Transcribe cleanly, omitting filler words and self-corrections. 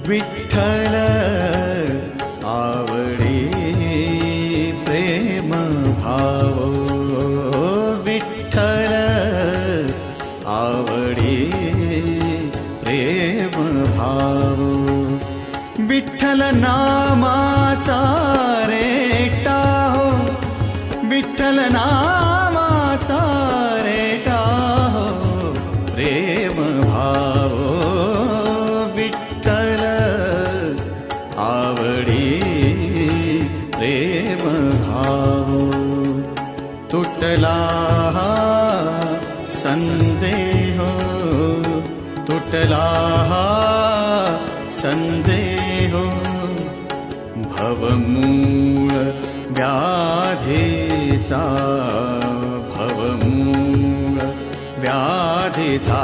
विठ्ठल आवडी प्रेम भाव, विठ्ठल आवडी प्रेम भाव, विठ्ठल नामाचा रेटा हो, विठ्ठल नामाचा रेटा हो प्रेम भाव, विठ्ठल आवडी प्रेम भाव. तुटला संदेह, तुटला संदेह, भवमूळ व्याधीचा, भवमूळ व्याधीचा